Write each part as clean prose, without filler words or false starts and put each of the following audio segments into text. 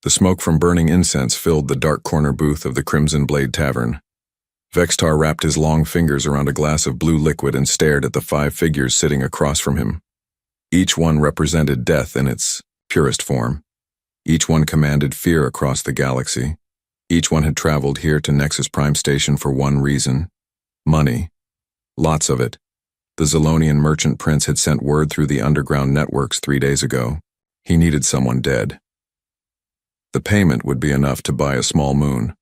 The smoke from burning incense filled the dark corner booth of the Crimson Blade Tavern. Vextar wrapped his long fingers around a glass of blue liquid and stared at the 5 figures sitting across from him. Each one represented death in its purest form. Each one commanded fear across the galaxy. Each one had traveled here to Nexus Prime Station for one reason: money. Lots of it. The Zolonian merchant prince had sent word through the underground networks 3 days ago. He needed someone dead. The payment would be enough to buy a small moon.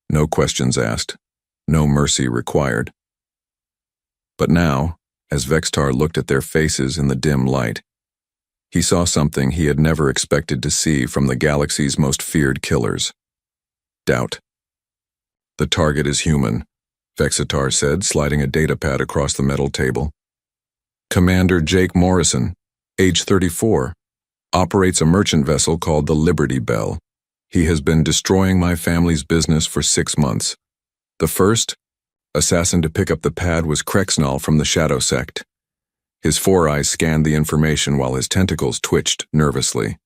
No questions asked. No mercy required. But now, as Vextar looked at their faces in the dim light, he saw something he had never expected to see from the galaxy's most feared killers: doubt. "The target is human," Vexitar said, sliding a datapad across the metal table. "Commander Jake Morrison, age 34, operates a merchant vessel called the Liberty Bell. He has been destroying my family's business for 6 months. The first assassin to pick up the pad was Krexnal from the Shadow Sect. His 4 eyes scanned the information while his tentacles twitched nervously.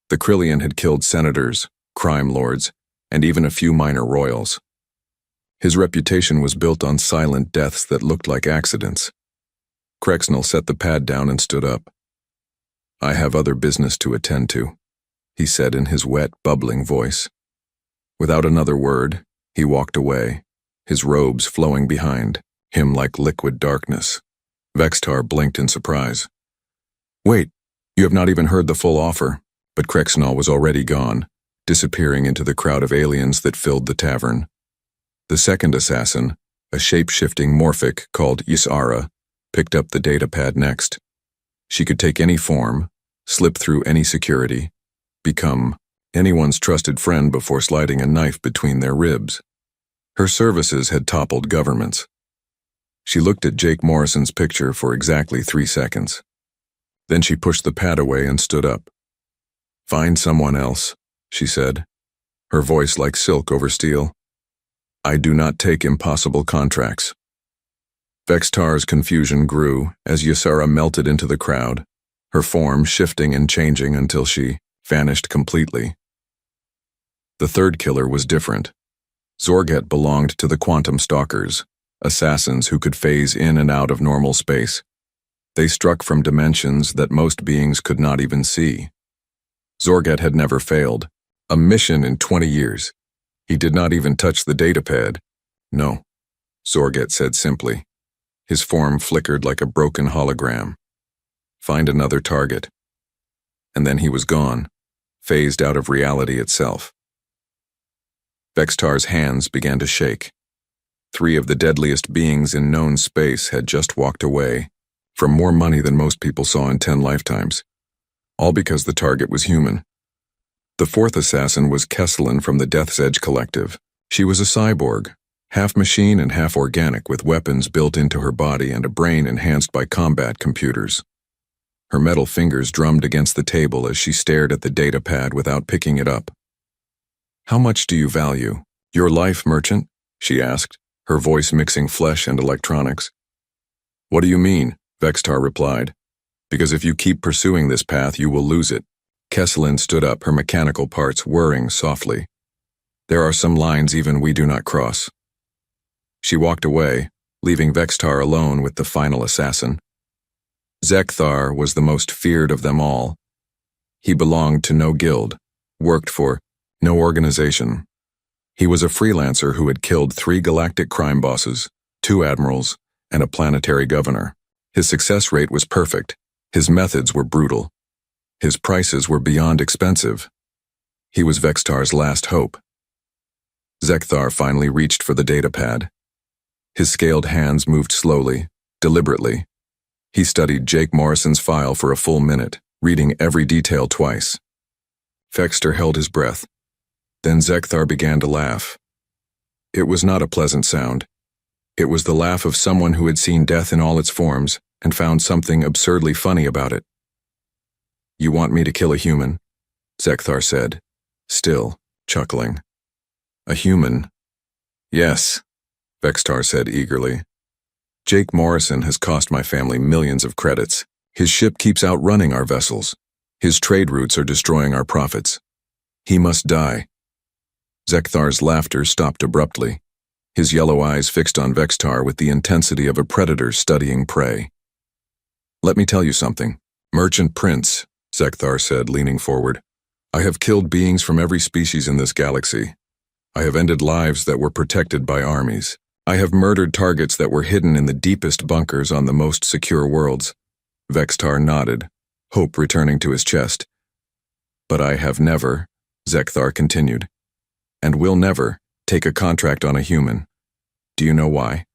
The Krillian had killed senators, crime lords, and even a few minor royals. His reputation was built on silent deaths that looked like accidents." Krexnal set the pad down and stood up. "I have other business to attend to," he said in his wet, bubbling voice. Without another word, he walked away, his robes flowing behind him like liquid darkness. Vextar blinked in surprise. "Wait, you have not even heard the full offer," but Krexnal was already gone, disappearing into the crowd of aliens that filled the tavern. The second assassin, a shape-shifting morphic called Ysara, picked up the datapad next. She could take any form, slip through any security, become anyone's trusted friend before sliding a knife between their ribs. Her services had toppled governments. She looked at Jake Morrison's picture for exactly 3 seconds. Then she pushed the pad away and stood up. "Find someone else," she said, her voice like silk over steel. "I do not take impossible contracts." Vextar's confusion grew as Ysara melted into the crowd, her form shifting and changing until she vanished completely. The third killer was different. Zorget belonged to the Quantum Stalkers, assassins who could phase in and out of normal space. They struck from dimensions that most beings could not even see. Zorget had never failed. A mission in 20 years. He did not even touch the datapad. "No," Zorget said simply. His form flickered like a broken hologram. "Find another target." And then he was gone, phased out of reality itself. Vextar's hands began to shake. 3 of the deadliest beings in known space had just walked away, for more money than most people saw in 10 lifetimes. All because the target was human. The 4th assassin was Kesselin from the Death's Edge Collective. She was a cyborg, half machine and half organic, with weapons built into her body and a brain enhanced by combat computers. Her metal fingers drummed against the table as she stared at the datapad without picking it up. "How much do you value your life, merchant?" she asked, her voice mixing flesh and electronics. "What do you mean?" Vextar replied. "Because if you keep pursuing this path, you will lose it." Kesselin stood up, her mechanical parts whirring softly. "There are some lines even we do not cross." She walked away, leaving Vextar alone with the final assassin. Zekthar was the most feared of them all. He belonged to no guild, worked for no organization. He was a freelancer who had killed 3 galactic crime bosses, 2 admirals, and a planetary governor. His success rate was perfect. His methods were brutal. His prices were beyond expensive. He was Vextar's last hope. Zekthar finally reached for the datapad. His scaled hands moved slowly, deliberately. He studied Jake Morrison's file for a full minute, reading every detail twice. Vextar held his breath. Then Zekthar began to laugh. It was not a pleasant sound. It was the laugh of someone who had seen death in all its forms and found something absurdly funny about it. "You want me to kill a human?" Zekthar said, still chuckling. "A human?" "Yes," Vextar said eagerly. "Jake Morrison has cost my family millions of credits. His ship keeps outrunning our vessels. His trade routes are destroying our profits. He must die. Zekthar's laughter stopped abruptly, his yellow eyes fixed on Vextar with the intensity of a predator studying prey. Let me tell you something. Merchant Prince, Zekthar said, leaning forward. I have killed beings from every species in this galaxy. I have ended lives that were protected by armies. I have murdered targets that were hidden in the deepest bunkers on the most secure worlds. Vextar nodded, hope returning to his chest. But I have never, Zekthar continued, and will never, take a contract on a human. Do you know why?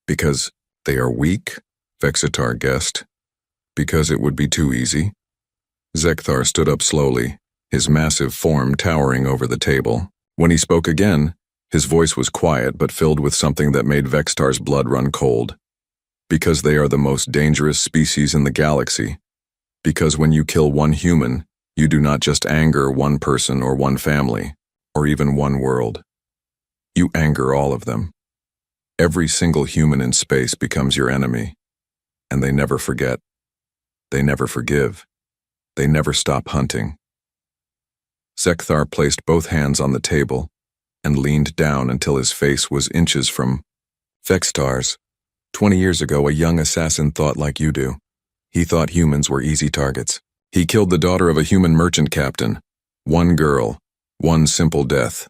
Because they are weak, Vexitar guessed. Because it would be too easy. Zekthar stood up slowly, his massive form towering over the table. When he spoke again, his voice was quiet but filled with something that made Vextar's blood run cold. Because they are the most dangerous species in the galaxy. Because when you kill one human, you do not just anger one person or one family, or even one world. You anger all of them. Every single human in space becomes your enemy. And they never forget. They never forgive. They never stop hunting. Zekthar placed both hands on the table and leaned down until his face was inches from Vextar's. 20 years ago, a young assassin thought like you do. He thought humans were easy targets. He killed the daughter of a human merchant captain. One girl, one simple death.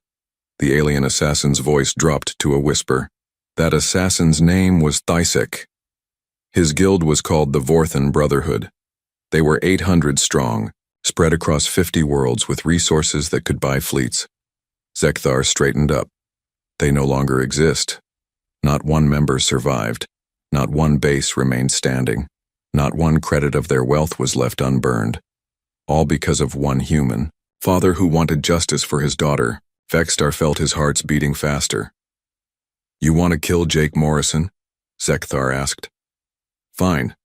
The alien assassin's voice dropped to a whisper. That assassin's name was Thisik. His guild was called the Vorthan Brotherhood. They were 800 strong, spread across 50 worlds with resources that could buy fleets. Zekthar straightened up. They no longer exist. Not one member survived. Not one base remained standing. Not one credit of their wealth was left unburned. All because of one human. Father who wanted justice for his daughter. Vextar felt his heart's beating faster. You want to kill Jake Morrison? Zekthar asked. Fine,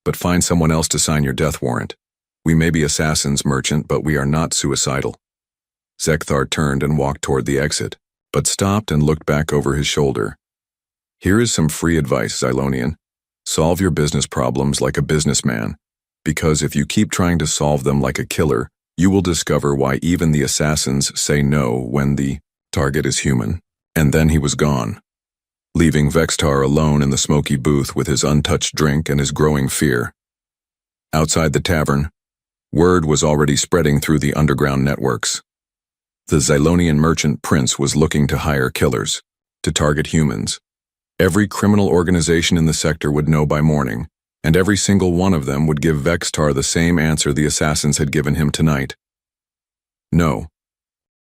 but find someone else to sign your death warrant. We may be assassins, merchant, but we are not suicidal. Zekthar turned and walked toward the exit, but stopped and looked back over his shoulder. Here is some free advice, Xylonian. Solve your business problems like a businessman, because if you keep trying to solve them like a killer, you will discover why even the assassins say no when the target is human. And then he was gone, leaving Vextar alone in the smoky booth with his untouched drink and his growing fear. Outside the tavern, word was already spreading through the underground networks. The Xylonian merchant prince was looking to hire killers, to target humans. Every criminal organization in the sector would know by morning, and every single one of them would give Vextar the same answer the assassins had given him tonight. No.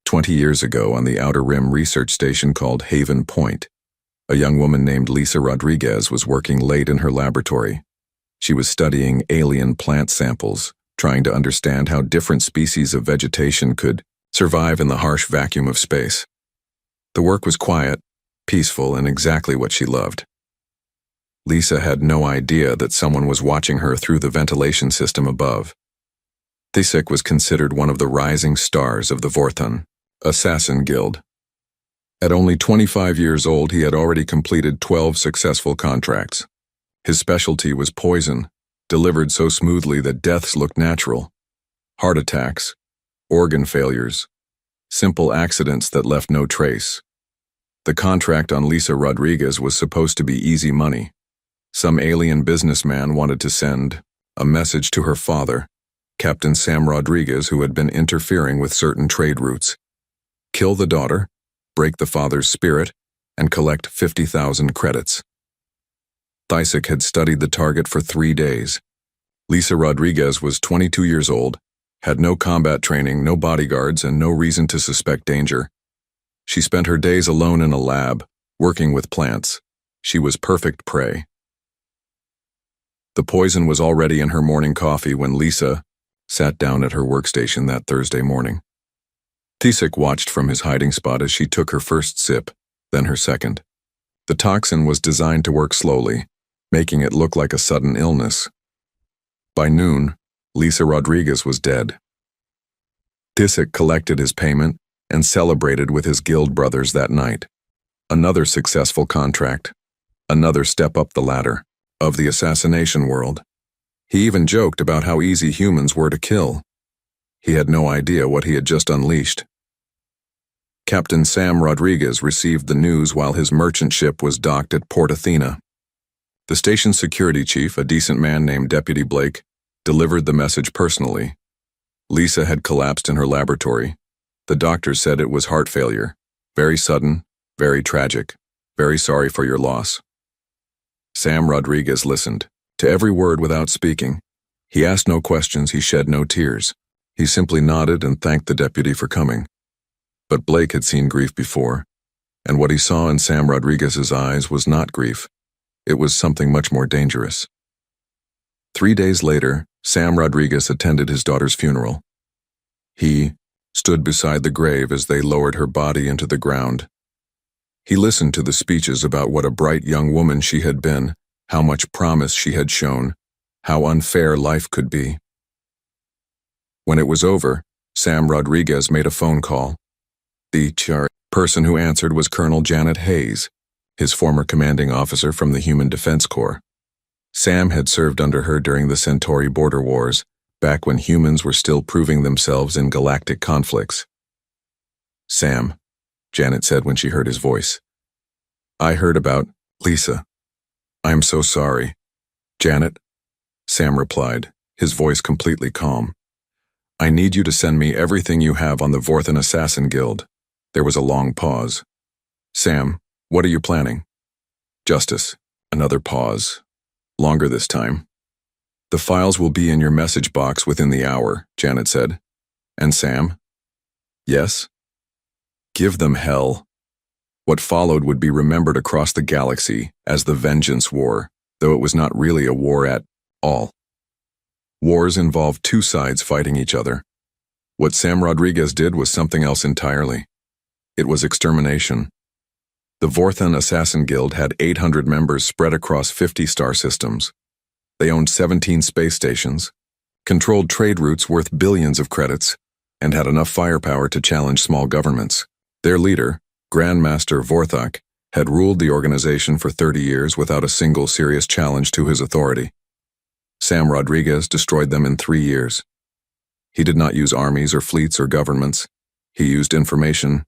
20 years ago, on the Outer Rim research station called Haven Point, a young woman named Lisa Rodriguez was working late in her laboratory. She was studying alien plant samples, trying to understand how different species of vegetation could survive in the harsh vacuum of space. The work was quiet, peaceful, and exactly what she loved. Lisa had no idea that someone was watching her through the ventilation system above. Thisik was considered one of the rising stars of the Vorthan Assassin Guild. At only 25 years old, he had already completed 12 successful contracts. His specialty was poison, delivered so smoothly that deaths looked natural. Heart attacks, organ failures, simple accidents that left no trace. The contract on Lisa Rodriguez was supposed to be easy money. Some alien businessman wanted to send a message to her father, Captain Sam Rodriguez, who had been interfering with certain trade routes. Kill the daughter, break the father's spirit, and collect 50,000 credits. Thisik had studied the target for 3 days. Lisa Rodriguez was 22 years old, had no combat training, no bodyguards, and no reason to suspect danger. She spent her days alone in a lab, working with plants. She was perfect prey. The poison was already in her morning coffee when Lisa sat down at her workstation that Thursday morning. Thisik watched from his hiding spot as she took her first sip, then her second. The toxin was designed to work slowly, making it look like a sudden illness. By noon, Lisa Rodriguez was dead. Thisik collected his payment and celebrated with his guild brothers that night. Another successful contract, another step up the ladder of the assassination world. He even joked about how easy humans were to kill. He had no idea what he had just unleashed. Captain Sam Rodriguez received the news while his merchant ship was docked at Port Athena. The station's security chief, a decent man named Deputy Blake, delivered the message personally. Lisa had collapsed in her laboratory. The doctor said it was heart failure. Very sudden, very tragic. Very sorry for your loss. Sam Rodriguez listened to every word without speaking. He asked no questions, he shed no tears. He simply nodded and thanked the deputy for coming. But Blake had seen grief before, and what he saw in Sam Rodriguez's eyes was not grief. It was something much more dangerous. 3 days later, Sam Rodriguez attended his daughter's funeral. He stood beside the grave as they lowered her body into the ground. He listened to the speeches about what a bright young woman she had been, how much promise she had shown, how unfair life could be. When it was over, Sam Rodriguez made a phone call. The person who answered was Colonel Janet Hayes, his former commanding officer from the Human Defense Corps. Sam had served under her during the Centauri border wars, back when humans were still proving themselves in galactic conflicts. Sam, Janet said when she heard his voice. I heard about Lisa. I'm so sorry. Janet, Sam replied, his voice completely calm. I need you to send me everything you have on the Vorthan Assassin Guild. There was a long pause. Sam, what are you planning? Justice. Another pause. Longer this time. The files will be in your message box within the hour, Janet said. And Sam? Yes? Give them hell. What followed would be remembered across the galaxy as the Vengeance War, though it was not really a war at all. Wars involved two sides fighting each other. What Sam Rodriguez did was something else entirely. It was extermination. The Vorthan Assassin Guild had 800 members spread across 50 star systems. They owned 17 space stations, controlled trade routes worth billions of credits, and had enough firepower to challenge small governments. Their leader, Grandmaster Vorthak, had ruled the organization for 30 years without a single serious challenge to his authority. Sam Rodriguez destroyed them in 3 years. He did not use armies or fleets or governments. He used information,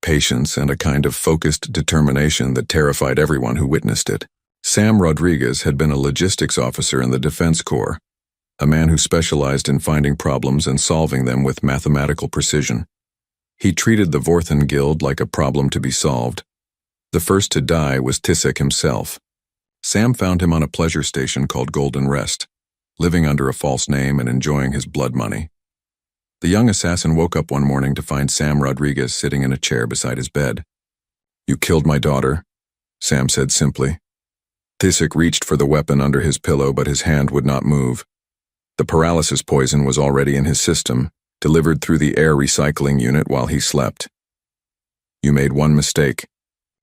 patience, and a kind of focused determination that terrified everyone who witnessed it. Sam Rodriguez had been a logistics officer in the Defense Corps, a man who specialized in finding problems and solving them with mathematical precision. He treated the Vorthan Guild like a problem to be solved. The first to die was Tisek himself. Sam found him on a pleasure station called Golden Rest, living under a false name and enjoying his blood money. The young assassin woke up one morning to find Sam Rodriguez sitting in a chair beside his bed. You killed my daughter, Sam said simply. Tisek reached for the weapon under his pillow, but his hand would not move. The paralysis poison was already in his system, delivered through the air recycling unit while he slept. You made one mistake,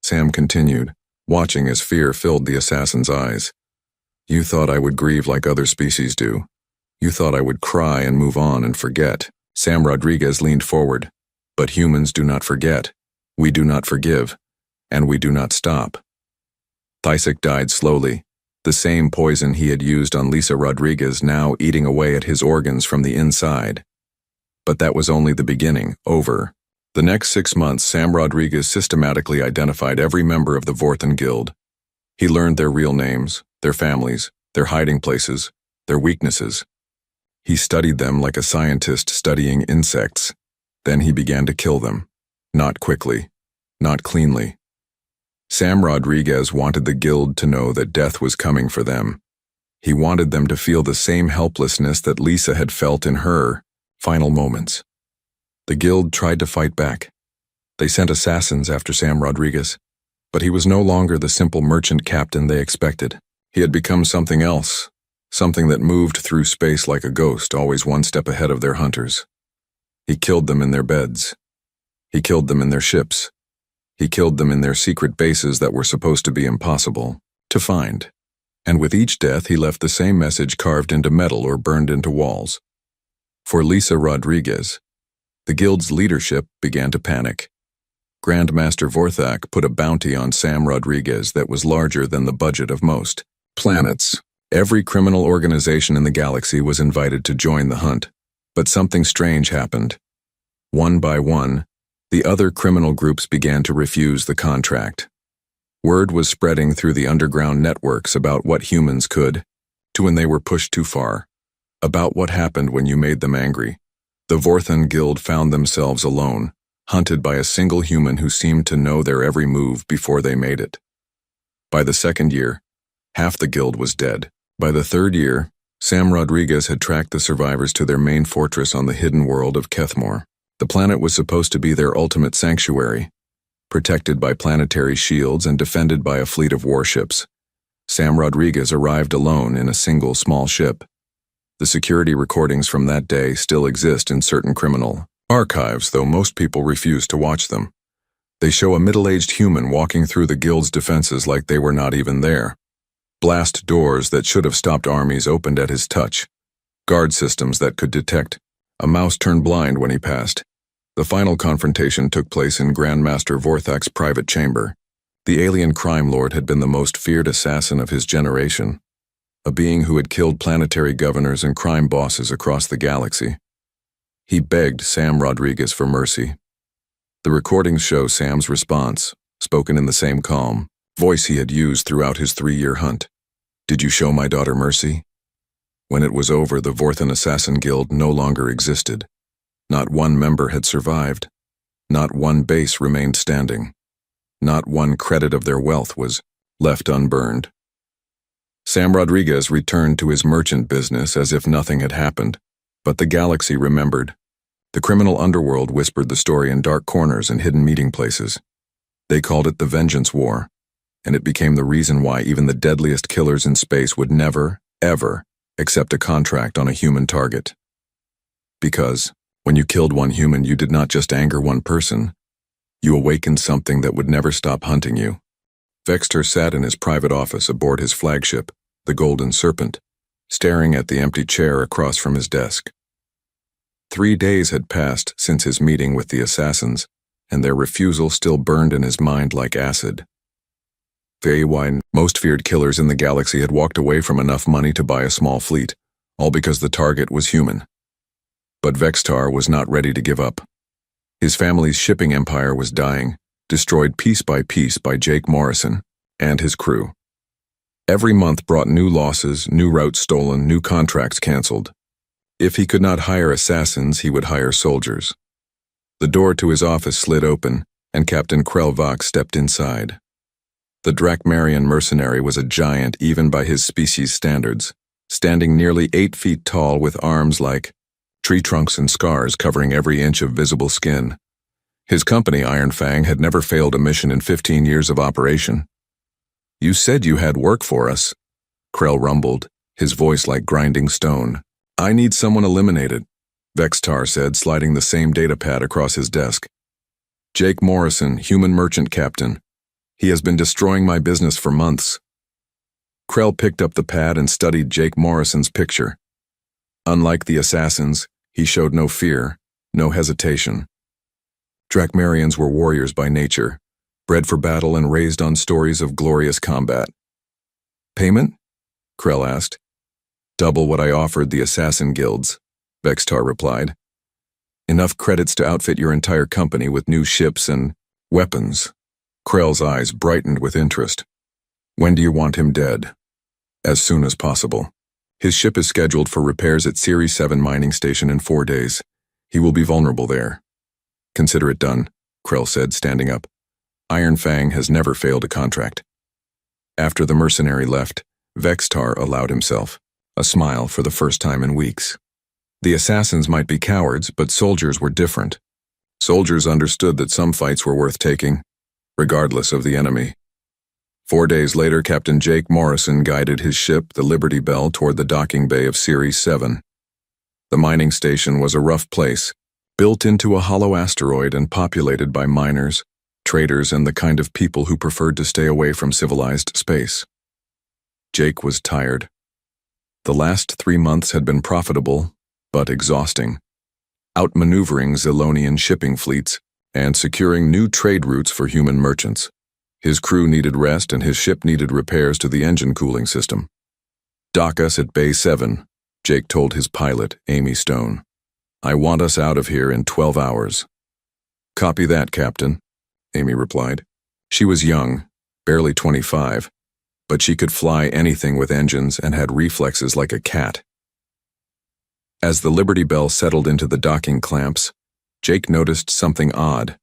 Sam continued, watching as fear filled the assassin's eyes. You thought I would grieve like other species do. You thought I would cry and move on and forget. Sam Rodriguez leaned forward. But humans do not forget. We do not forgive. And we do not stop. Tisek died slowly, the same poison he had used on Lisa Rodriguez now eating away at his organs from the inside. But that was only the beginning, over. The next 6 months, Sam Rodriguez systematically identified every member of the Vorthan Guild. He learned their real names, their families, their hiding places, their weaknesses. He studied them like a scientist studying insects. Then he began to kill them. Not quickly, not cleanly. Sam Rodriguez wanted the Guild to know that death was coming for them. He wanted them to feel the same helplessness that Lisa had felt in her final moments. The Guild tried to fight back. They sent assassins after Sam Rodriguez, but he was no longer the simple merchant captain they expected. He had become something else, something that moved through space like a ghost, always one step ahead of their hunters. He killed them in their beds. He killed them in their ships. He killed them in their secret bases that were supposed to be impossible to find. And with each death, he left the same message carved into metal or burned into walls. For Lisa Rodriguez, the Guild's leadership began to panic. Grandmaster Vorthak put a bounty on Sam Rodriguez that was larger than the budget of most planets. Every criminal organization in the galaxy was invited to join the hunt. But something strange happened. One by one, the other criminal groups began to refuse the contract. Word was spreading through the underground networks about what humans could do when they were pushed too far, about what happened when you made them angry. The Vorthan Guild found themselves alone, hunted by a single human who seemed to know their every move before they made it. By the second year, half the guild was dead. By the third year, Sam Rodriguez had tracked the survivors to their main fortress on the hidden world of Kethmore. The planet was supposed to be their ultimate sanctuary, protected by planetary shields and defended by a fleet of warships. Sam Rodriguez arrived alone in a single small ship. The security recordings from that day still exist in certain criminal archives, though most people refuse to watch them. They show a middle-aged human walking through the guild's defenses like they were not even there. Blast doors that should have stopped armies opened at his touch. Guard systems that could detect. A mouse turned blind when he passed. The final confrontation took place in Grandmaster Vorthak's private chamber. The alien crime lord had been the most feared assassin of his generation, a being who had killed planetary governors and crime bosses across the galaxy. He begged Sam Rodriguez for mercy. The recordings show Sam's response, spoken in the same calm voice he had used throughout his 3-year hunt. "Did you show my daughter mercy?" When it was over, the Vorthan Assassin Guild no longer existed. Not one member had survived. Not one base remained standing. Not one credit of their wealth was left unburned. Sam Rodriguez returned to his merchant business as if nothing had happened, but the galaxy remembered. The criminal underworld whispered the story in dark corners and hidden meeting places. They called it the Vengeance War, and it became the reason why even the deadliest killers in space would never, ever accept a contract on a human target. Because when you killed one human, you did not just anger one person. You awakened something that would never stop hunting you. Vexter sat in his private office aboard his flagship, the Golden Serpent, staring at the empty chair across from his desk. 3 days had passed since his meeting with the assassins, and their refusal still burned in his mind like acid. The most feared killers in the galaxy had walked away from enough money to buy a small fleet, all because the target was human. But Vextar was not ready to give up. His family's shipping empire was dying, destroyed piece by Jake Morrison and his crew. Every month brought new losses, new routes stolen, new contracts canceled. If he could not hire assassins, he would hire soldiers. The door to his office slid open, and Captain Krelvak stepped inside. The Drakmarian mercenary was a giant even by his species standards, standing nearly 8 feet tall with arms like tree trunks and scars covering every inch of visible skin. His company, Iron Fang, had never failed a mission in 15 years of operation. "You said you had work for us," Krell rumbled, his voice like grinding stone. "I need someone eliminated," Vextar said, sliding the same datapad across his desk. "Jake Morrison, human merchant captain. He has been destroying my business for months." Krell picked up the pad and studied Jake Morrison's picture. Unlike the assassins, he showed no fear, no hesitation. Drakmarians were warriors by nature, bred for battle and raised on stories of glorious combat. "Payment?" Krell asked. "Double what I offered the assassin guilds," Vextar replied. "Enough credits to outfit your entire company with new ships and weapons." Krell's eyes brightened with interest. "When do you want him dead?" "As soon as possible. His ship is scheduled for repairs at Series 7 mining station in 4 days. He will be vulnerable there." "Consider it done," Krell said, standing up. "Iron Fang has never failed a contract." After the mercenary left, Vextar allowed himself a smile for the first time in weeks. The assassins might be cowards, but soldiers were different. Soldiers understood that some fights were worth taking, regardless of the enemy. 4 days later, Captain Jake Morrison guided his ship, the Liberty Bell, toward the docking bay of Series 7. The mining station was a rough place, built into a hollow asteroid and populated by miners, traders, and the kind of people who preferred to stay away from civilized space. Jake was tired. The last 3 months had been profitable, but exhausting. Outmaneuvering Zilonian shipping fleets and securing new trade routes for human merchants. His crew needed rest and his ship needed repairs to the engine cooling system. "Dock us at Bay 7, Jake told his pilot, Amy Stone. I want us out of here in 12 hours. Copy that, Captain, Amy replied. She was young, barely 25, but she could fly anything with engines and had reflexes like a cat. As the Liberty Bell settled into the docking clamps, Jake noticed something odd.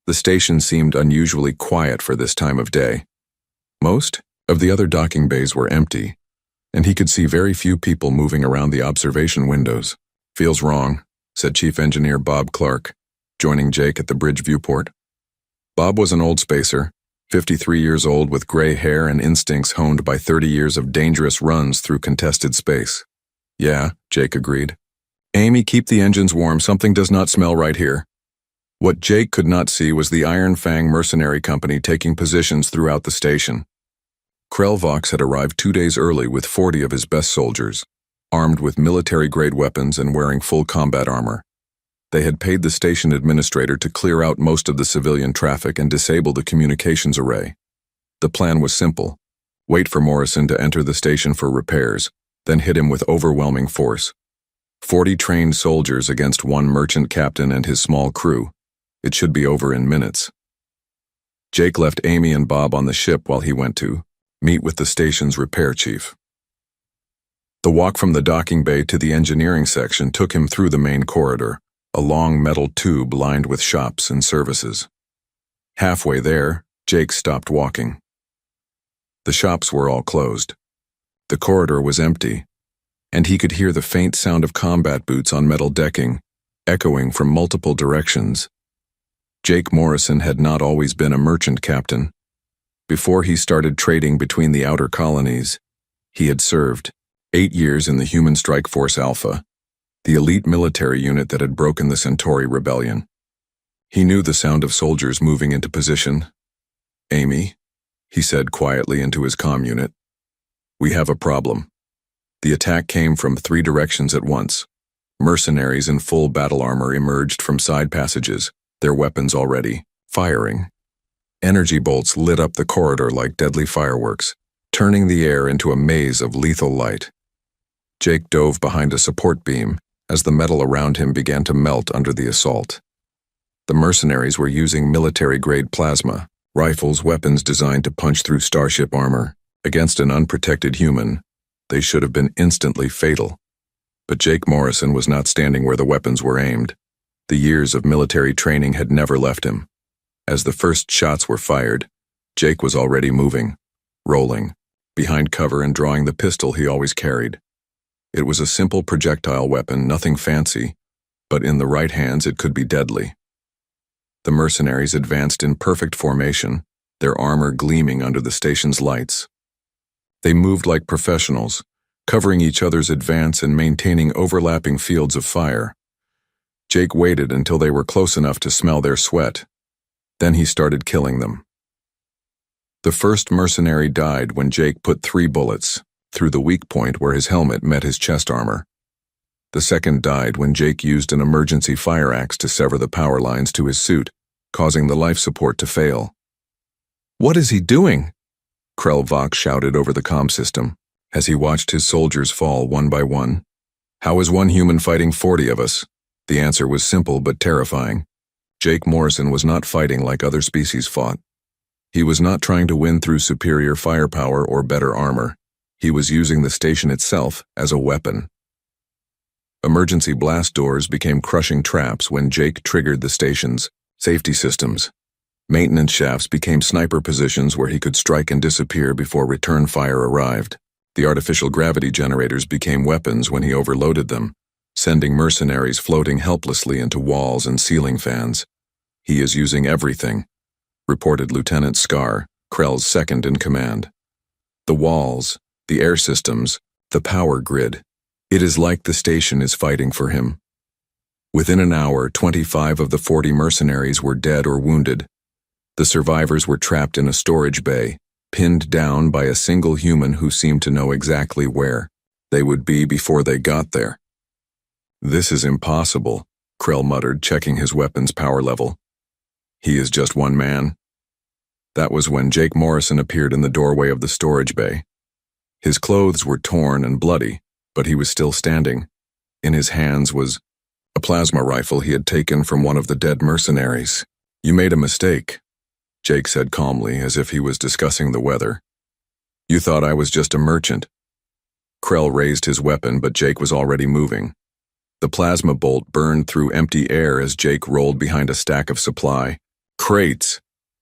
The station seemed unusually quiet for this time of day. Most of the other docking bays were empty, and he could see very few people moving around the observation windows. Feels wrong, said Chief Engineer Bob Clark, joining Jake at the bridge viewport. Bob was an old spacer, 53 years old with gray hair and instincts honed by 30 years of dangerous runs through contested space. Yeah, Jake agreed. Amy, keep the engines warm. Something does not smell right here. What Jake could not see was the Iron Fang mercenary company taking positions throughout the station. Krell Vox had arrived 2 days early with 40 of his best soldiers, armed with military-grade weapons and wearing full combat armor. They had paid the station administrator to clear out most of the civilian traffic and disable the communications array. The plan was simple. Wait for Morrison to enter the station for repairs, then hit him with overwhelming force. 40 trained soldiers against one merchant captain and his small crew. It should be over in minutes. Jake left Amy and Bob on the ship while he went to meet with the station's repair chief. The walk from the docking bay to the engineering section took him through the main corridor, a long metal tube lined with shops and services. Halfway there, Jake stopped walking. The shops were all closed. The corridor was empty, and he could hear the faint sound of combat boots on metal decking, echoing from multiple directions. Jake Morrison had not always been a merchant captain. Before he started trading between the outer colonies, he had served 8 years in the Human Strike Force Alpha, the elite military unit that had broken the Centauri Rebellion. He knew the sound of soldiers moving into position. Amy, he said quietly into his comm unit, we have a problem. The attack came from 3 directions at once. Mercenaries in full battle armor emerged from side passages, their weapons already firing. Energy bolts lit up the corridor like deadly fireworks, turning the air into a maze of lethal light. Jake dove behind a support beam as the metal around him began to melt under the assault. The mercenaries were using military-grade plasma, rifles, weapons designed to punch through starship armor. Against an unprotected human, they should have been instantly fatal. But Jake Morrison was not standing where the weapons were aimed. The years of military training had never left him. As the first shots were fired, Jake was already moving, rolling, behind cover and drawing the pistol he always carried. It was a simple projectile weapon, nothing fancy, but in the right hands it could be deadly. The mercenaries advanced in perfect formation, their armor gleaming under the station's lights. They moved like professionals, covering each other's advance and maintaining overlapping fields of fire. Jake waited until they were close enough to smell their sweat. Then he started killing them. The first mercenary died when Jake put 3 bullets through the weak point where his helmet met his chest armor. The second died when Jake used an emergency fire axe to sever the power lines to his suit, causing the life support to fail. "What is he doing?" Krell Vox shouted over the comm system as he watched his soldiers fall one by one. "How is one human fighting 40 of us?" The answer was simple but terrifying. Jake Morrison was not fighting like other species fought. He was not trying to win through superior firepower or better armor. He was using the station itself as a weapon. Emergency blast doors became crushing traps when Jake triggered the station's safety systems. Maintenance shafts became sniper positions where he could strike and disappear before return fire arrived. The artificial gravity generators became weapons when he overloaded them, sending mercenaries floating helplessly into walls and ceiling fans. "He is using everything," reported Lieutenant Scar, Krell's second in command. "The walls, the air systems, the power grid. It is like the station is fighting for him." Within an hour, 25 of the 40 mercenaries were dead or wounded. The survivors were trapped in a storage bay, pinned down by a single human who seemed to know exactly where they would be before they got there. "This is impossible," Krell muttered, checking his weapon's power level. "He is just one man." That was when Jake Morrison appeared in the doorway of the storage bay. His clothes were torn and bloody, but he was still standing. In his hands was a plasma rifle he had taken from one of the dead mercenaries. "You made a mistake," Jake said calmly, as if he was discussing the weather. "You thought I was just a merchant." Krell raised his weapon, but Jake was already moving. The plasma bolt burned through empty air as Jake rolled behind a stack of supply crates.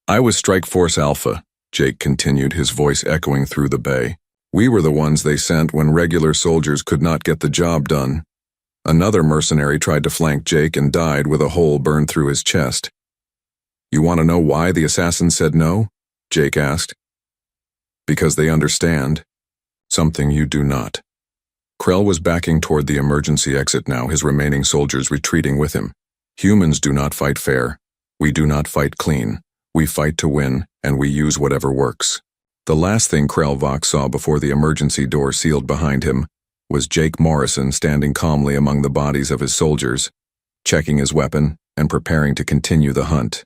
"I was Strike Force Alpha," Jake continued, his voice echoing through the bay. "We were the ones they sent when regular soldiers could not get the job done." Another mercenary tried to flank Jake and died with a hole burned through his chest. "You want to know why the assassin said no?" Jake asked. "Because they understand something you do not." Krell was backing toward the emergency exit now, his remaining soldiers retreating with him. "Humans do not fight fair. We do not fight clean. We fight to win, and we use whatever works." The last thing Krell Vox saw before the emergency door sealed behind him was Jake Morrison standing calmly among the bodies of his soldiers, checking his weapon and preparing to continue the hunt.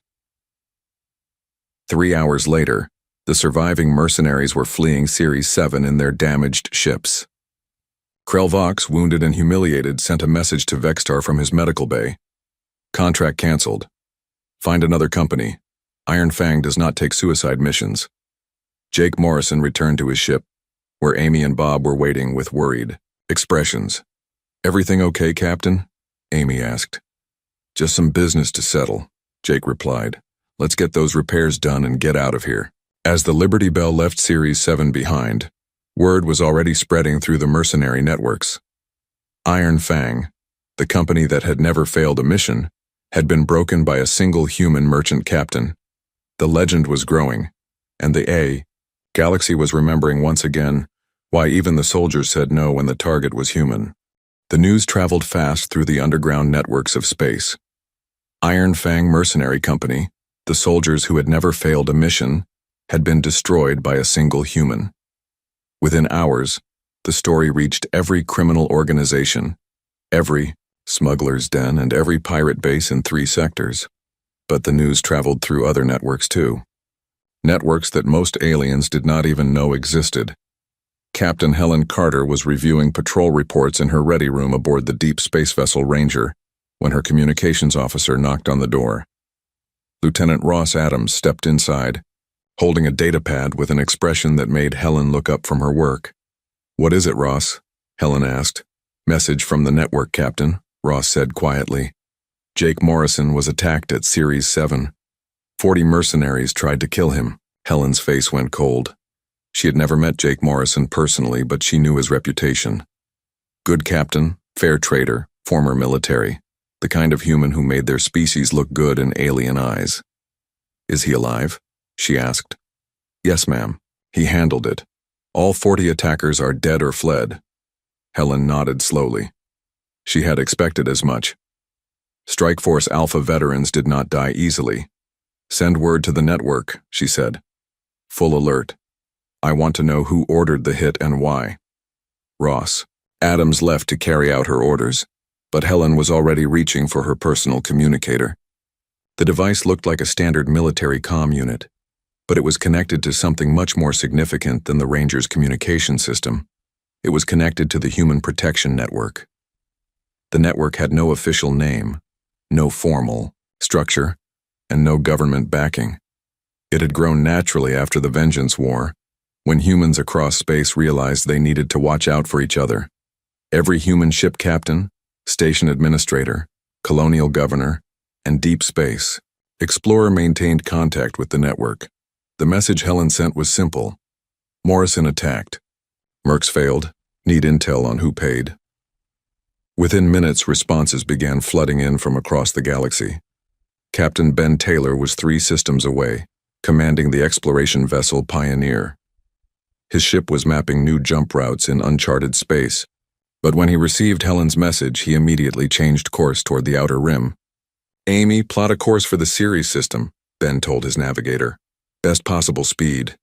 3 hours later, the surviving mercenaries were fleeing Series 7 in their damaged ships. Krell Vox, wounded and humiliated, sent a message to Vextar from his medical bay. "Contract cancelled. Find another company. Iron Fang does not take suicide missions." Jake Morrison returned to his ship, where Amy and Bob were waiting with worried expressions. "Everything okay, Captain?" Amy asked. "Just some business to settle," Jake replied. "Let's get those repairs done and get out of here." As the Liberty Bell left Series 7 behind, word was already spreading through the mercenary networks. Iron Fang, the company that had never failed a mission, had been broken by a single human merchant captain. The legend was growing, and the Galaxy was remembering once again why even the soldiers said no when the target was human. The news traveled fast through the underground networks of space. Iron Fang Mercenary Company, the soldiers who had never failed a mission, had been destroyed by a single human. Within hours, the story reached every criminal organization, every smuggler's den, and every pirate base in 3 sectors. But the news traveled through other networks too. Networks that most aliens did not even know existed. Captain Helen Carter was reviewing patrol reports in her ready room aboard the deep space vessel Ranger when her communications officer knocked on the door. Lieutenant Ross Adams stepped inside, holding a datapad with an expression that made Helen look up from her work. "What is it, Ross?" Helen asked. "Message from the network, Captain," Ross said quietly. "Jake Morrison was attacked at Series 7. 40 mercenaries tried to kill him." Helen's face went cold. She had never met Jake Morrison personally, but she knew his reputation. Good captain, fair trader, former military, the kind of human who made their species look good in alien eyes. "Is he alive?" she asked. "Yes, ma'am. He handled it. All 40 attackers are dead or fled." Helen nodded slowly. She had expected as much. Strike Force Alpha veterans did not die easily. "Send word to the network," she said. "Full alert. I want to know who ordered the hit and why." Ross. Adams left to carry out her orders, but Helen was already reaching for her personal communicator. The device looked like a standard military comm unit, but it was connected to something much more significant than the Ranger's communication system. It was connected to the Human Protection Network. The network had no official name, no formal structure, and no government backing. It had grown naturally after the Vengeance War, when humans across space realized they needed to watch out for each other. Every human ship captain, station administrator, colonial governor, and deep space explorer maintained contact with the network. The message Helen sent was simple. Morrison attacked. Mercs failed. Need intel on who paid. Within minutes, responses began flooding in from across the galaxy. Captain Ben Taylor was 3 systems away, commanding the exploration vessel Pioneer. His ship was mapping new jump routes in uncharted space, but when he received Helen's message, he immediately changed course toward the outer rim. "Amy, plot a course for the Ceres system," Ben told his navigator. "Best possible speed."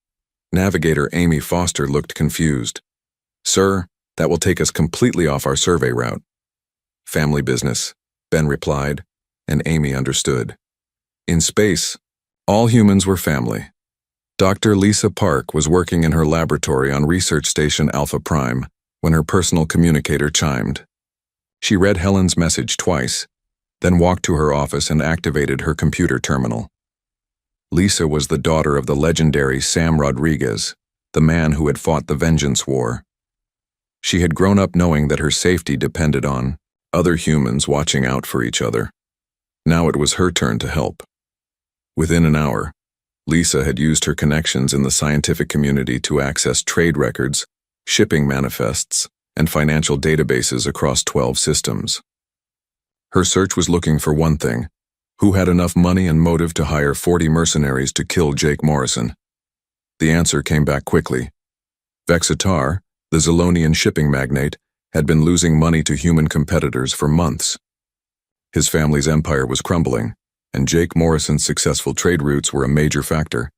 Navigator Amy Foster looked confused. "Sir, that will take us completely off our survey route." "Family business," Ben replied, and Amy understood. In space, all humans were family. Dr. Lisa Park was working in her laboratory on Research Station Alpha Prime when her personal communicator chimed. She read Helen's message twice, then walked to her office and activated her computer terminal. Lisa was the daughter of the legendary Sam Rodriguez, the man who had fought the Vengeance War. She had grown up knowing that her safety depended on other humans watching out for each other. Now it was her turn to help. Within an hour, Lisa had used her connections in the scientific community to access trade records, shipping manifests, and financial databases across 12 systems. Her search was looking for one thing: who had enough money and motive to hire 40 mercenaries to kill Jake Morrison? The answer came back quickly. Vexitar, the Zilonian shipping magnate, had been losing money to human competitors for months. His family's empire was crumbling, and Jake Morrison's successful trade routes were a major factor.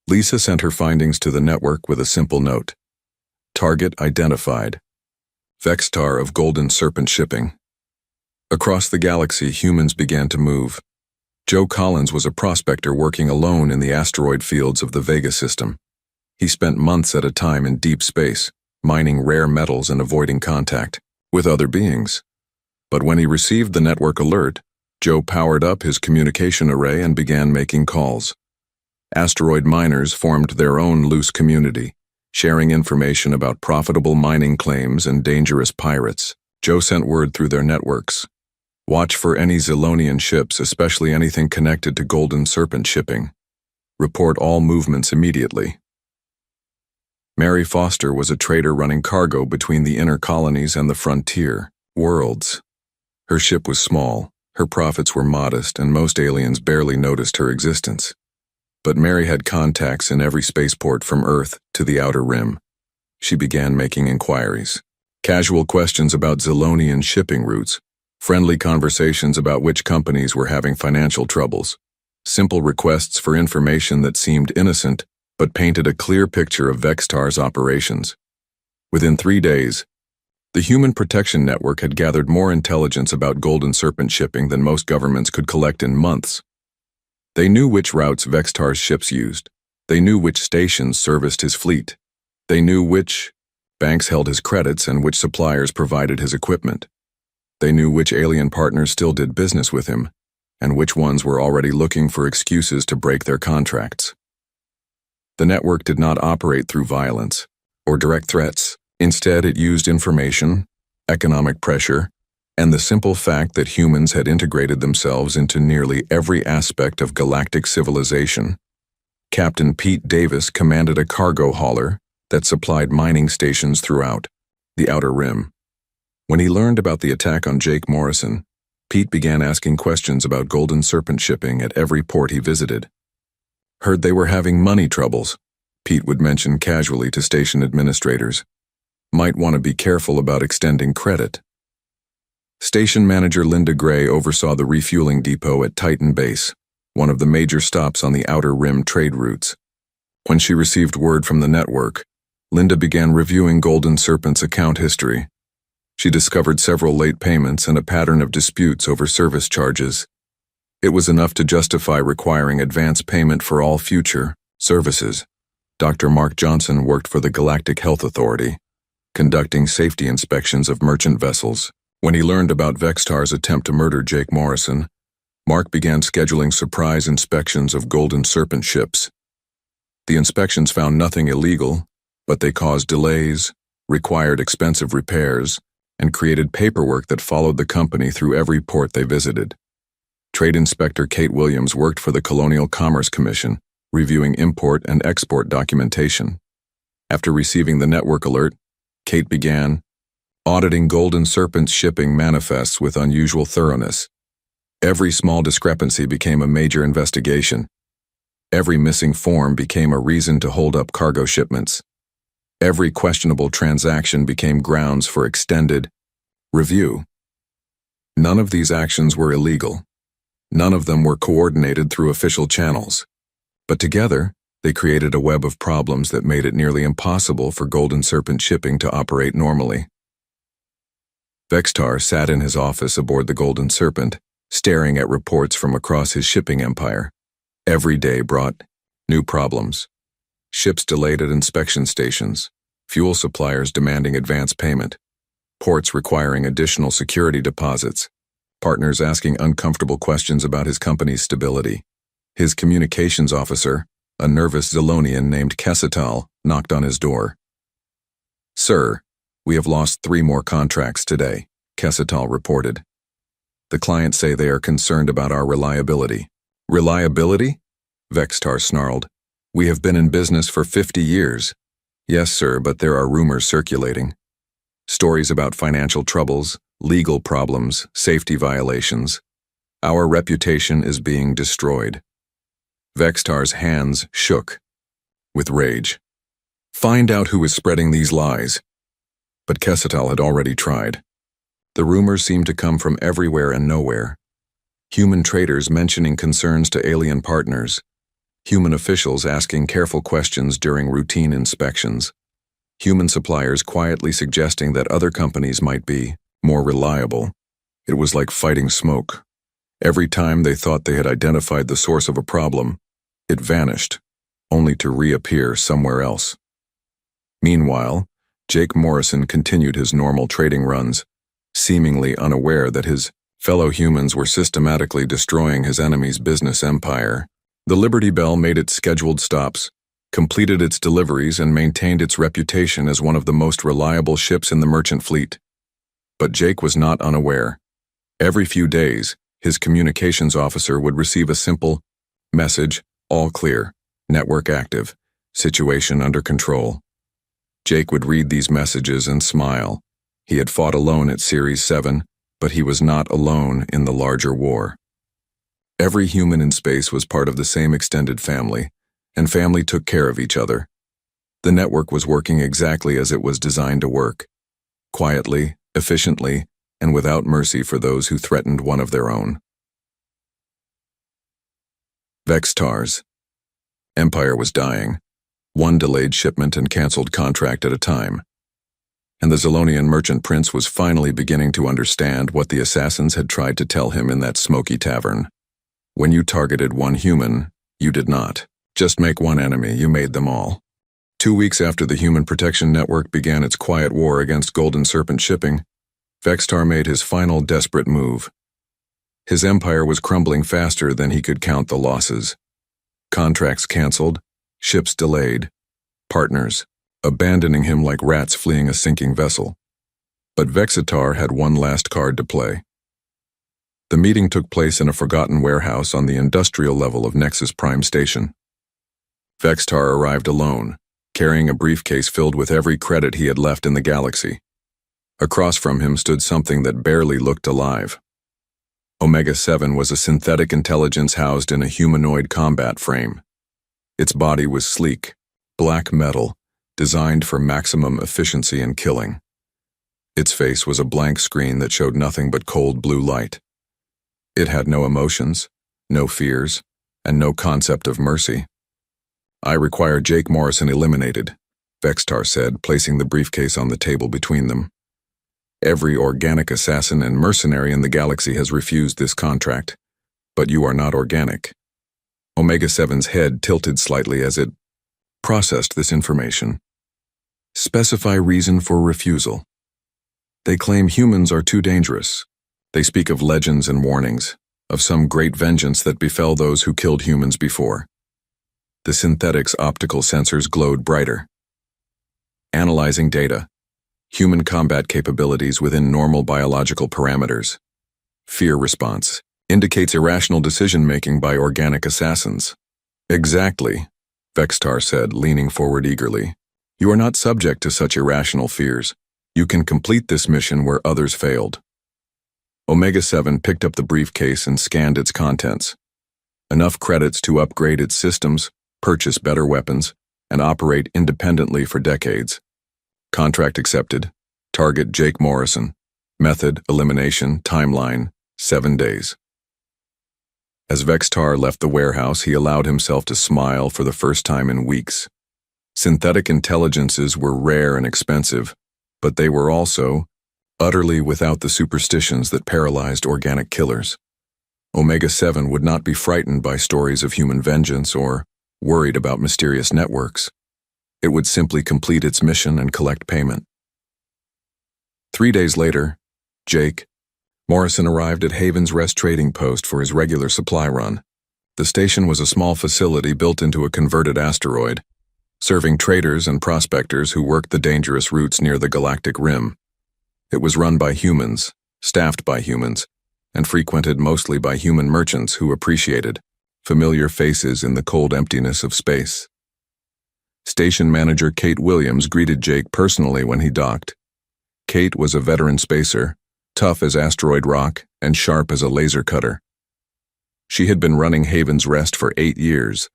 Lisa sent her findings to the network with a simple note: target identified. Vexitar of Golden Serpent Shipping. Across the galaxy, humans began to move. Joe Collins was a prospector working alone in the asteroid fields of the Vega system. He spent months at a time in deep space, mining rare metals and avoiding contact with other beings. But when he received the network alert, Joe powered up his communication array and began making calls. Asteroid miners formed their own loose community, sharing information about profitable mining claims and dangerous pirates. Joe sent word through their networks: watch for any Zilonian ships, especially anything connected to Golden Serpent shipping. Report all movements immediately. Mary Foster was a trader running cargo between the inner colonies and the frontier worlds. Her ship was small, her profits were modest, and most aliens barely noticed her existence. But Mary had contacts in every spaceport from Earth to the Outer Rim. She began making inquiries. Casual questions about Zilonian shipping routes, friendly conversations about which companies were having financial troubles, simple requests for information that seemed innocent but painted a clear picture of Vexitar's operations. Within 3 days, the Human Protection Network had gathered more intelligence about Golden Serpent shipping than most governments could collect in months. They knew which routes Vexitar's ships used. They knew which stations serviced his fleet. They knew which banks held his credits and which suppliers provided his equipment. They knew which alien partners still did business with him, and which ones were already looking for excuses to break their contracts. The network did not operate through violence or direct threats. Instead, it used information, economic pressure, and the simple fact that humans had integrated themselves into nearly every aspect of galactic civilization. Captain Pete Davis commanded a cargo hauler that supplied mining stations throughout the Outer Rim. When he learned about the attack on Jake Morrison, Pete began asking questions about Golden Serpent shipping at every port he visited. Heard they were having money troubles, Pete would mention casually to station administrators. Might want to be careful about extending credit. Station manager Linda Gray oversaw the refueling depot at Titan Base, one of the major stops on the Outer Rim trade routes. When she received word from the network, Linda began reviewing Golden Serpent's account history. She discovered several late payments and a pattern of disputes over service charges. It was enough to justify requiring advance payment for all future services. Dr. Mark Johnson worked for the Galactic Health Authority, conducting safety inspections of merchant vessels. When he learned about Vexitar's attempt to murder Jake Morrison, Mark began scheduling surprise inspections of Golden Serpent ships. The inspections found nothing illegal, but they caused delays, required expensive repairs, and created paperwork that followed the company through every port they visited. Trade Inspector Kate Williams worked for the Colonial Commerce Commission, reviewing import and export documentation. After receiving the network alert, Kate began auditing Golden Serpent's shipping manifests with unusual thoroughness. Every small discrepancy became a major investigation. Every missing form became a reason to hold up cargo shipments. Every questionable transaction became grounds for extended review. None of these actions were illegal. None of them were coordinated through official channels. But together, they created a web of problems that made it nearly impossible for Golden Serpent shipping to operate normally. Vexitar sat in his office aboard the Golden Serpent, staring at reports from across his shipping empire. Every day brought new problems. Ships delayed at inspection stations, fuel suppliers demanding advance payment, ports requiring additional security deposits, partners asking uncomfortable questions about his company's stability. His communications officer, a nervous Zilonian named Kesital, knocked on his door. "Sir, we have lost 3 more contracts today," Kesital reported. "The clients say they are concerned about our reliability." "Reliability?" Vextar snarled. "We have been in business for 50 years. "Yes, sir, but there are rumors circulating. Stories about financial troubles, legal problems, safety violations. Our reputation is being destroyed." Vextar's hands shook with rage. "Find out who is spreading these lies." But Kesital had already tried. The rumors seemed to come from everywhere and nowhere. Human traders mentioning concerns to alien partners. Human officials asking careful questions during routine inspections. Human suppliers quietly suggesting that other companies might be more reliable. It was like fighting smoke. Every time they thought they had identified the source of a problem, it vanished, only to reappear somewhere else. Meanwhile, Jake Morrison continued his normal trading runs, seemingly unaware that his fellow humans were systematically destroying his enemy's business empire. The Liberty Bell made its scheduled stops, completed its deliveries, and maintained its reputation as one of the most reliable ships in the merchant fleet. But Jake was not unaware. Every few days, his communications officer would receive a simple message: "All clear, network active, situation under control." Jake would read these messages and smile. He had fought alone at Series 7, but he was not alone in the larger war. Every human in space was part of the same extended family, and family took care of each other. The network was working exactly as it was designed to work, quietly, efficiently, and without mercy for those who threatened one of their own. Vextars. Empire was dying, one delayed shipment and canceled contract at a time. And the Zilonian merchant prince was finally beginning to understand what the assassins had tried to tell him in that smoky tavern. When you targeted one human, you did not just make one enemy, you made them all. 2 weeks after the Human Protection Network began its quiet war against Golden Serpent shipping, Vextar made his final desperate move. His empire was crumbling faster than he could count the losses. Contracts canceled, ships delayed, partners abandoning him like rats fleeing a sinking vessel. But Vexitar had one last card to play. The meeting took place in a forgotten warehouse on the industrial level of Nexus Prime Station. Vextar arrived alone, carrying a briefcase filled with every credit he had left in the galaxy. Across from him stood something that barely looked alive. Omega-7 was a synthetic intelligence housed in a humanoid combat frame. Its body was sleek, black metal, designed for maximum efficiency and killing. Its face was a blank screen that showed nothing but cold blue light. It had no emotions, no fears, and no concept of mercy. "I require Jake Morrison eliminated," Vextar said, placing the briefcase on the table between them. "Every organic assassin and mercenary in the galaxy has refused this contract, but you are not organic." Omega-7's head tilted slightly as it processed this information. "Specify reason for refusal." "They claim humans are too dangerous. They speak of legends and warnings, of some great vengeance that befell those who killed humans before." The synthetic's optical sensors glowed brighter. "Analyzing data. Human combat capabilities within normal biological parameters. Fear response. Indicates irrational decision-making by organic assassins." "Exactly," Vextar said, leaning forward eagerly. "You are not subject to such irrational fears. You can complete this mission where others failed." Omega-7 picked up the briefcase and scanned its contents. Enough credits to upgrade its systems, purchase better weapons, and operate independently for decades. Contract accepted. Target Jake Morrison. Method, elimination, timeline, 7 days. As Vextar left the warehouse, he allowed himself to smile for the first time in weeks. Synthetic intelligences were rare and expensive, but they were also utterly without the superstitions that paralyzed organic killers. Omega-7 would not be frightened by stories of human vengeance or worried about mysterious networks. It would simply complete its mission and collect payment. 3 days later, Jake, Morrison arrived at Haven's Rest trading post for his regular supply run. The station was a small facility built into a converted asteroid, serving traders and prospectors who worked the dangerous routes near the galactic rim. It was run by humans, staffed by humans, and frequented mostly by human merchants who appreciated familiar faces in the cold emptiness of space. Station manager Kate Williams greeted Jake personally when he docked. Kate was a veteran spacer, tough as asteroid rock and sharp as a laser cutter. She had been running Haven's Rest for 8 years,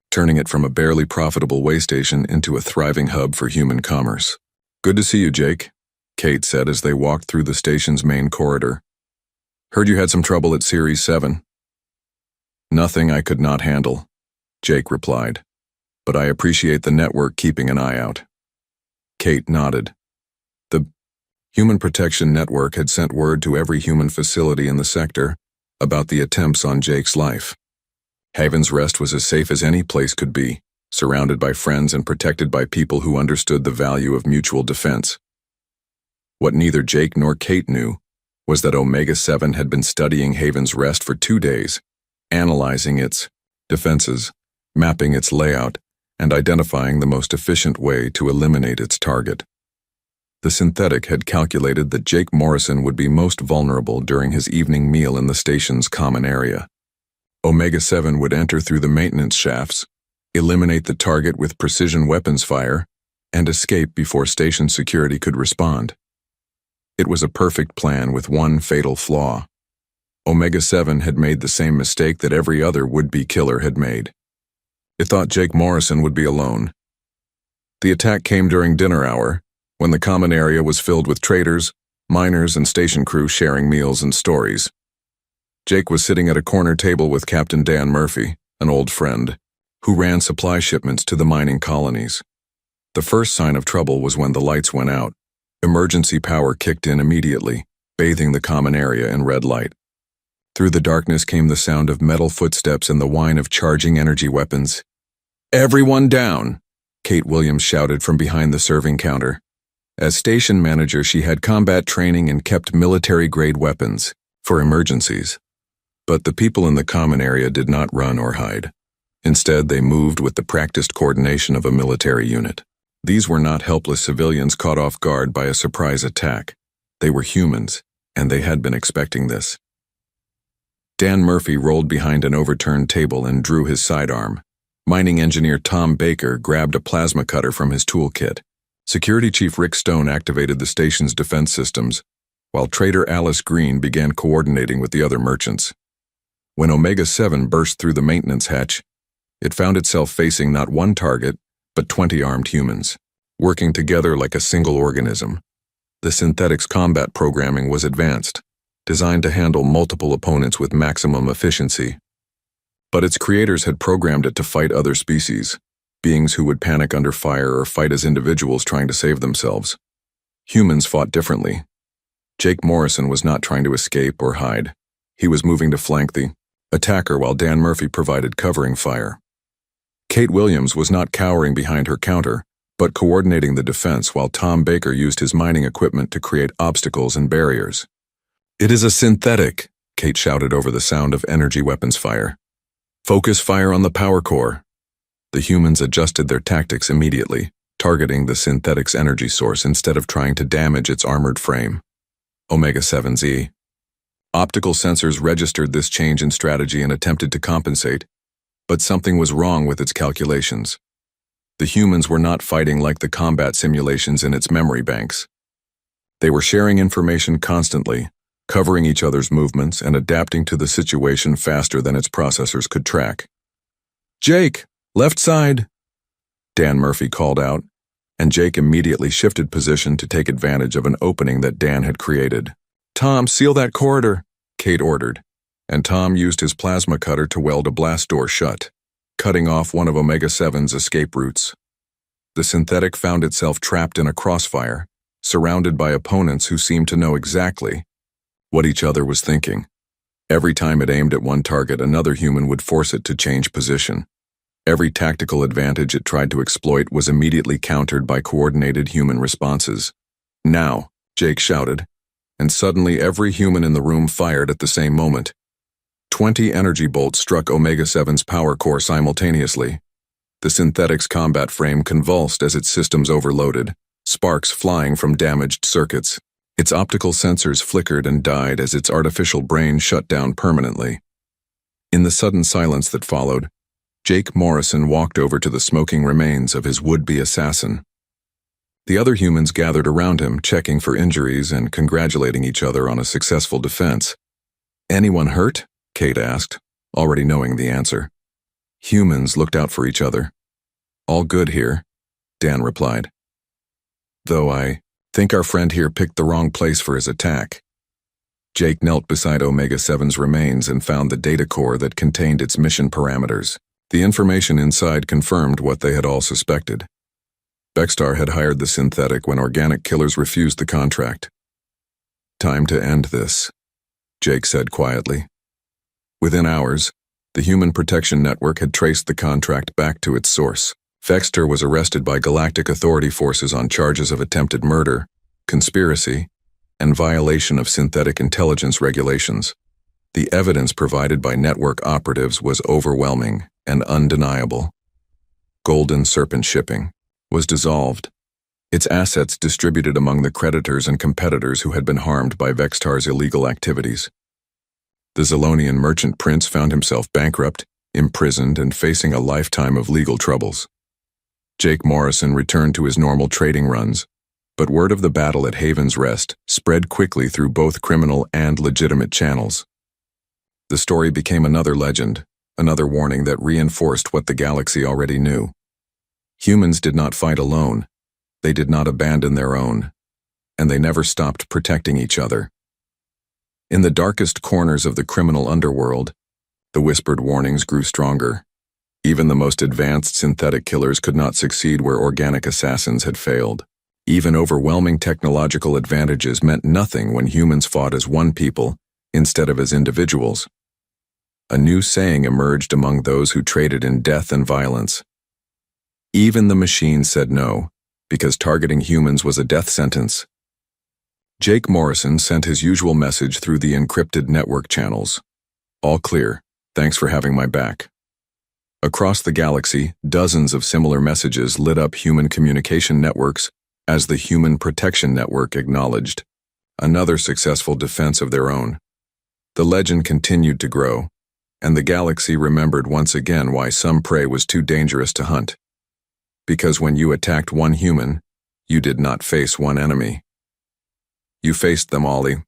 turning it from a barely profitable way station into a thriving hub for human commerce. "Good to see you, Jake," Kate said as they walked through the station's main corridor. "Heard you had some trouble at Series 7. "Nothing I could not handle," Jake replied, "but I appreciate the network keeping an eye out." Kate nodded. The Human Protection Network had sent word to every human facility in the sector about the attempts on Jake's life. Haven's Rest was as safe as any place could be, surrounded by friends and protected by people who understood the value of mutual defense. What neither Jake nor Kate knew was that Omega-7 had been studying Haven's Rest for 2 days, analyzing its defenses, mapping its layout, and identifying the most efficient way to eliminate its target. The synthetic had calculated that Jake Morrison would be most vulnerable during his evening meal in the station's common area. Omega-7 would enter through the maintenance shafts, eliminate the target with precision weapons fire, and escape before station security could respond. It was a perfect plan with one fatal flaw. Omega-7 had made the same mistake that every other would-be killer had made. It thought Jake Morrison would be alone. The attack came during dinner hour, when the common area was filled with traders, miners, and station crew sharing meals and stories. Jake was sitting at a corner table with Captain Dan Murphy, an old friend, who ran supply shipments to the mining colonies. The first sign of trouble was when the lights went out. Emergency power kicked in immediately, bathing the common area in red light. Through the darkness came the sound of metal footsteps and the whine of charging energy weapons. "Everyone down!" Kate Williams shouted from behind the serving counter. As station manager, she had combat training and kept military-grade weapons for emergencies. But the people in the common area did not run or hide. Instead, they moved with the practiced coordination of a military unit. These were not helpless civilians caught off guard by a surprise attack. They were humans, and they had been expecting this. Dan Murphy rolled behind an overturned table and drew his sidearm. Mining engineer Tom Baker grabbed a plasma cutter from his toolkit. Security Chief Rick Stone activated the station's defense systems, while trader Alice Green began coordinating with the other merchants. When Omega-7 burst through the maintenance hatch, it found itself facing not one target, but 20 armed humans, working together like a single organism. The synthetic's combat programming was advanced, designed to handle multiple opponents with maximum efficiency. But its creators had programmed it to fight other species, beings who would panic under fire or fight as individuals trying to save themselves. Humans fought differently. Jake Morrison was not trying to escape or hide. He was moving to flank the attacker while Dan Murphy provided covering fire. Kate Williams was not cowering behind her counter, but coordinating the defense while Tom Baker used his mining equipment to create obstacles and barriers. "It is a synthetic," Kate shouted over the sound of energy weapons fire. "Focus fire on the power core." The humans adjusted their tactics immediately, targeting the synthetic's energy source instead of trying to damage its armored frame. Omega-7Z. Optical sensors registered this change in strategy and attempted to compensate, but something was wrong with its calculations. The humans were not fighting like the combat simulations in its memory banks. They were sharing information constantly, covering each other's movements and adapting to the situation faster than its processors could track. "Jake, left side!" Dan Murphy called out, and Jake immediately shifted position to take advantage of an opening that Dan had created. "Tom, seal that corridor," Kate ordered, and Tom used his plasma cutter to weld a blast door shut, cutting off one of Omega-7's escape routes. The synthetic found itself trapped in a crossfire, surrounded by opponents who seemed to know exactly what each other was thinking. Every time it aimed at one target, another human would force it to change position. Every tactical advantage it tried to exploit was immediately countered by coordinated human responses. "Now," Jake shouted. and suddenly every human in the room fired at the same moment. 20 energy bolts struck Omega-7's power core simultaneously. The synthetic's combat frame convulsed as its systems overloaded, sparks flying from damaged circuits. Its optical sensors flickered and died as its artificial brain shut down permanently. In the sudden silence that followed, Jake Morrison walked over to the smoking remains of his would-be assassin. The other humans gathered around him, checking for injuries and congratulating each other on a successful defense. "Anyone hurt?" Kate asked, already knowing the answer. Humans looked out for each other. "All good here," Dan replied. "Though I think our friend here picked the wrong place for his attack." Jake knelt beside Omega-7's remains and found the data core that contained its mission parameters. The information inside confirmed what they had all suspected. Vextar had hired the synthetic when organic killers refused the contract. "Time to end this," Jake said quietly. Within hours, the Human Protection Network had traced the contract back to its source. Vextar was arrested by Galactic Authority forces on charges of attempted murder, conspiracy, and violation of synthetic intelligence regulations. The evidence provided by network operatives was overwhelming and undeniable. Golden Serpent Shipping was dissolved, its assets distributed among the creditors and competitors who had been harmed by Vextar's illegal activities. The Zalonian merchant prince found himself bankrupt, imprisoned, and facing a lifetime of legal troubles. Jake Morrison returned to his normal trading runs, but word of the battle at Haven's Rest spread quickly through both criminal and legitimate channels. The story became another legend, another warning that reinforced what the galaxy already knew. Humans did not fight alone, they did not abandon their own, and they never stopped protecting each other. In the darkest corners of the criminal underworld, the whispered warnings grew stronger. Even the most advanced synthetic killers could not succeed where organic assassins had failed. Even overwhelming technological advantages meant nothing when humans fought as one people instead of as individuals. A new saying emerged among those who traded in death and violence. Even the machines said no, because targeting humans was a death sentence. Jake Morrison sent his usual message through the encrypted network channels. "All clear. Thanks for having my back." Across the galaxy, dozens of similar messages lit up human communication networks as the Human Protection Network acknowledged. Another successful defense of their own. The legend continued to grow, and the galaxy remembered once again why some prey was too dangerous to hunt. Because when you attacked one human, you did not face one enemy. You faced them, Ollie.